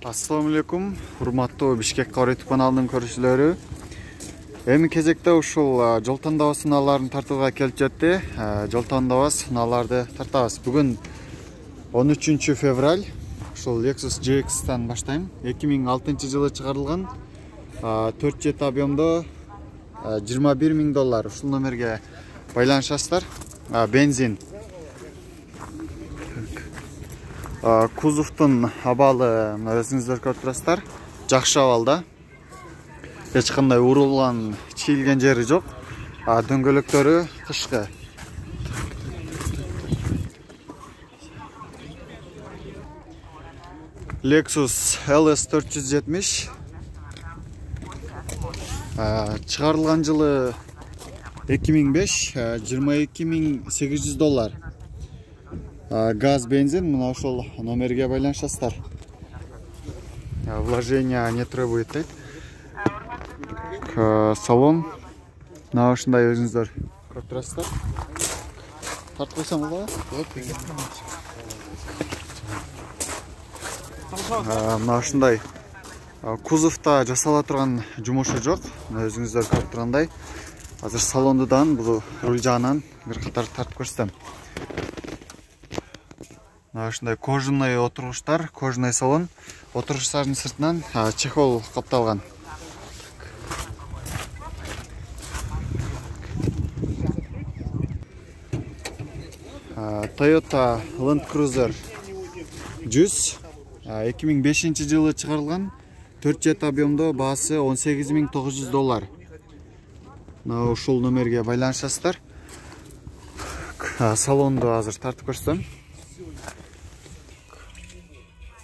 Assalamu alaikum, урматтуу Бишкек Кар YouTube каналынын көрүүчүлөрү. Эми кезекте ушул жол тандоо сынааларын тартууга келип жетти. Жол тандоо сынааларды тартабыз. Бүгүн 13 февраль. Ушул Lexus GX-тан баштайм. 2006-жылы чыгарылган 4 жет объемдо $21,000. Ушул номерге байланышасыздар. Бензин. Кузовтун абалы өзүңүздөр көрүп турасыздар. Жакшы абалда. Эч кандай урулган, чийилген жери жок. Дөңгөлөктөрү кышкы. Lexus LS 470 чыгарылган жылы 2005, $22,800. Газ, бензин, мына ошол номерге байланышасыздар. Вложения не требует дейт. Салон мына ушундай өзүңүздөр көрүп турасыздар. Тартып койсоң болобу? Мына ушундай кузовто жасала турган жумушу жок. Өзүңүздөр көрүп тургандай, азыр салондудан бул руль жагынан бир катар тартып көрсөтөм. Ушундай кожаный отургучтар, кожаный салон. Отургучтардын сыртынан чехол капталган. Toyota Land Cruiser 100 2005-жылы чыгарылган 4 жет объемдо баасы $18,900. Мына ушул номерге байланышасыздар. Салонду азыр тартып көрсөтөм.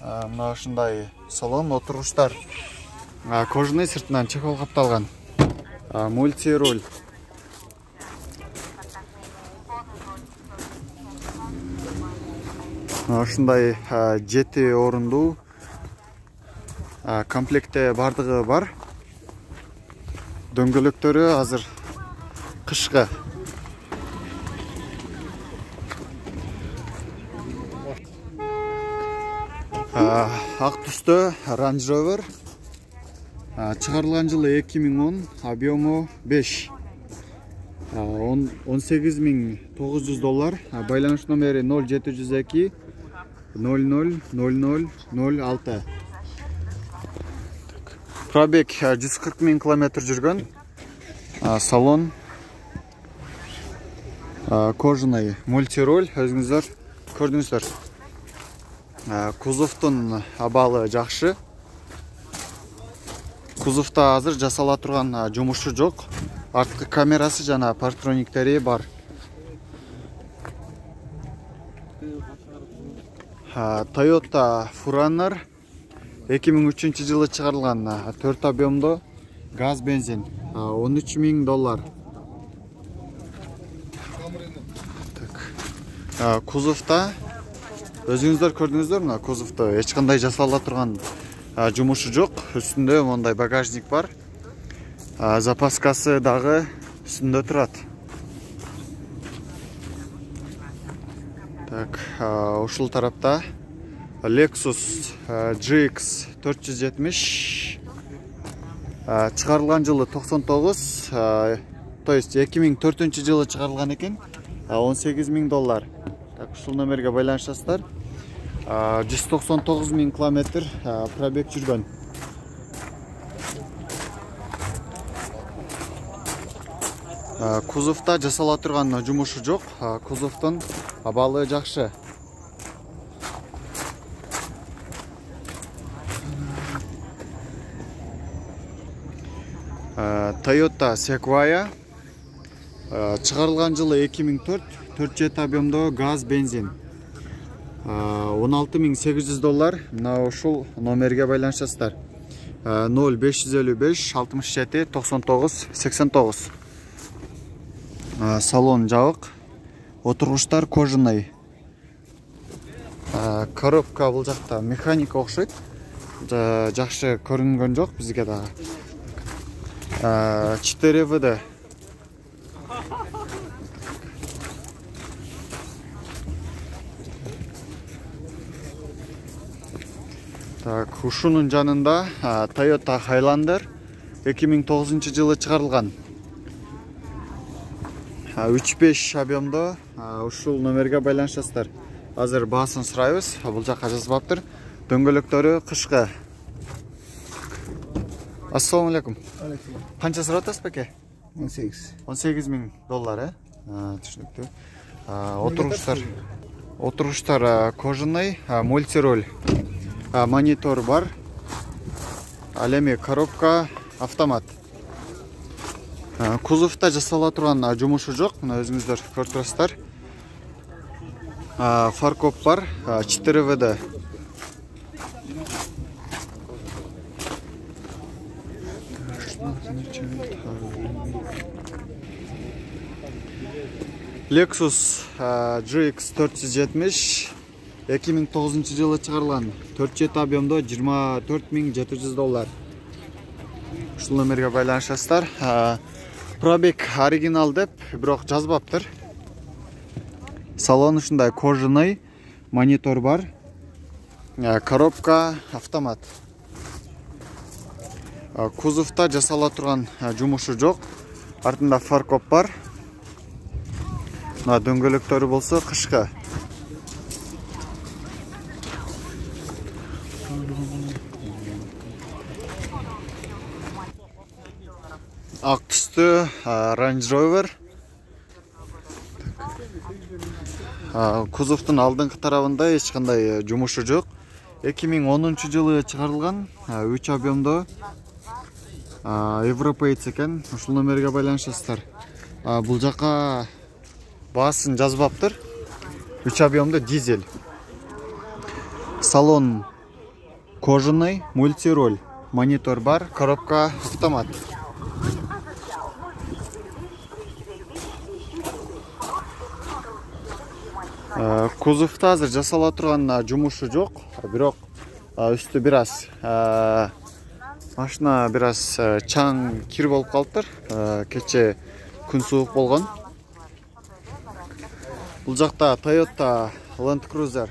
Мына ушундай салон, отургучтар кожаный, сыртынан чехол капталган. Мульти-руль. Ушундай 7 орундуу комплектте бардыгы бар. Дөңгөлөктөрү азыр кышкы. Ак түстө Range Rover. Чыгарылган жылы 2010, объему 5. $18,900. Байланыш номери 0702 000006. Пробег 140,000 км жүргөн. Салон кожаный, мультируль, өзүңүздөр көрдүңүздөр. Кузовтун абалы жакшы. Кузовто азыр жасала турган жумушу жок. Арткы камерасы жана партрониктери бар. Toyota Forerunner 2003-жылы чыгарылган 4 объемдо газ, бензин $13,000. Кузовто өзүңүздөр көрдүңүздөр, мына кузовто эч кандай жасала турган жумушу жок. Үстүндө мондай багажник бар. Запаскасы дагы үстүндө турат. Ушул тарапта Lexus GX 470 чыгарылган жылы 99, то есть 2004-жылы чыгарылган экен, $18,000. Ушул номерге байланышасыздар. 199,000 км пробег жүргөн. Кузовто жасала турган жумушу жок. Кузовтун абалы жакшы. Toyota Sequoia чыгарылган жылы 2004, 4 жет объемдо газ, бензин $16,800. Мына ушул номерге байланышасыздар. 0555 67 99 89. Салон жабык. Отургучтар кожаный. Коробка бул жакта механика окшойт. Жакшы көрүнгөн жок бизге дагы. 4 ВД. Ушунун жанында Toyota Highlander 2009-жылы чыгарылган. 3-5 объемдо ушул номерге байланышасыздар. Азыр баасын сурайбыз. Бул жакка жазбаптыр. Дөңгөлөктөрү кышкы. Ассаламу алейкум. Канча сурап атасыз беке? 18 миң доллар, түшүнүктүү. Отуруштар кожаный, мультироль. Монитор бар. Ал эми коробка автомат. Кузовда жасала турган жумушу жок. Мына өзүңүздөр көрүп турасыздар. Фаркоп бар, 4 ВД. Lexus GX 470 2009-жылы чыгарылган. 4-7 объемдо 24.700 доллар. Ушул номерге байланышасыздар. Пробег оригинал деп, бирок жазбаптыр. Салон ушундай кожаный, монитор бар. Коробка автомат. Кузовда жасала турган жумушу жок. Артында фаркоп бар. Мына дөңгөлөктөрү болсо кышкы. Ак түстүү Range Rover. Кузовдун алдыңкы тарабында эч кандай жумушу жок. 2010-жылы чыгарылган, 3 объемдо. Европейц экен. Ушул номерге байланышасыздар. Бул жакка баасын жазбаптыр. 3 объемдо дизель. Салон кожаный, мультироль. Монитор бар, коробка автомат. Кузовда азыр жасала турган жумушу жок, бирок үстү бир аз машина бир аз чаң кир болуп калыптыр. Кече күн суук болгон. Бул жакта Toyota Land Cruiser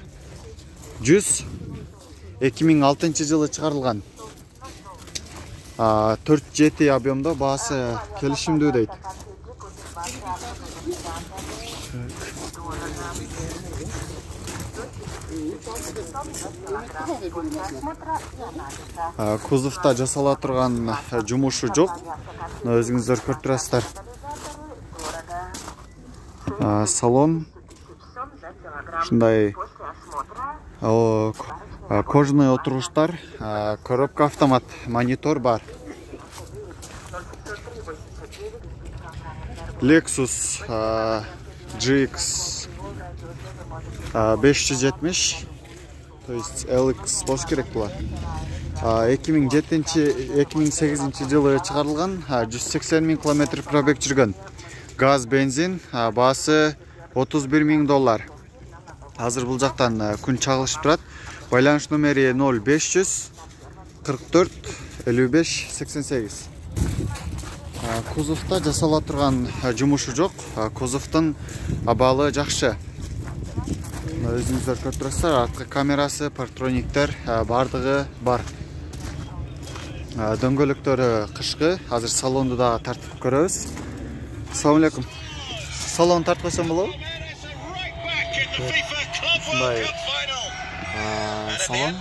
100 2006-жылы чыгарылган. 4-7 объемдо, баасы келишимдүү дейт. Кузовда жасала турган жумушу жок. Өзүңүздөр көрүп турасыздар. Салон ушундай кожаный отуруштар, коробка автомат, монитор бар. Lexus GX 570, то есть LX болуш керек булар. 2007-2008-жылы чыгарылган, 180 000 км пробег жүргөн. Газ, бензин, баасы 31 000 доллар. Азыр бул жактан күн чагылышып турат. Байланыш номери 0500 44 55 88. Кузовда жасала турган жумушу жок. Кузовдун абалы жакшы. Өзүңүздөр көрүп турасыздар, арткы камерасы, партрониктер бардыгы бар. Дөңгөлөктөрү кышкы. Азыр салонду да тартып көрөбүз. Ассаламу алейкум. Салон тартып койсом болобу? Салон.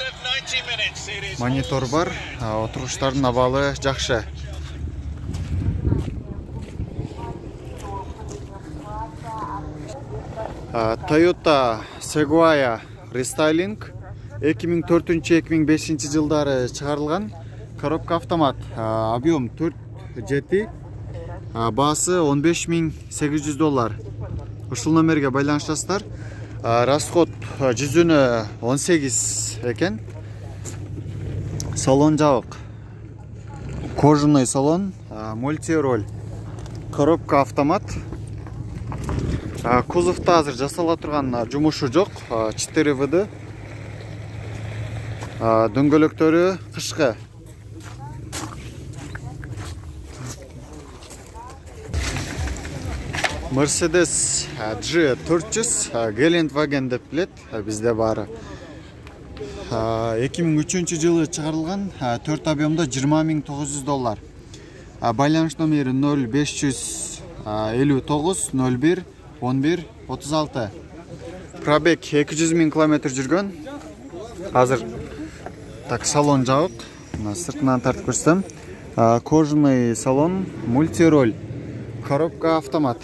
Монитор бар, отуруштардын абалы жакшы. Toyota Sequoia Restyling 2004-2005 жылдары чыгарылган. Коробка автомат, объем 4-7, баасы 15 800 доллар. Ушул номерге байланышасыздар. Расход жүзүнө 18 экен. Салон жабык. Кожаный салон, мультироль. Коробка автомат. Кузовда азыр жасала турган жумушу жок, 4 ВД. Дөңгөлөктөрү кышкы. Mercedes G400 Geländewagen деп билет, бизде бары. 2003-жылы чыгарылган, 4 объемда $20.900. Байланыш номери 0559 01 11 36. Пробег 200.000 километр жүргөн. Азыр так салон жабык. Сыртынан тартып көрсөтөм. Кожаный салон, мультироль, коробка автомат.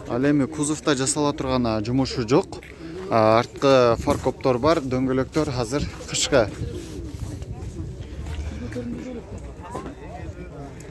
Ал эми кузовда жасала турган жумушу жок. Арткы фаркоптор бар, дөңгөлөктөр азыр кышкы.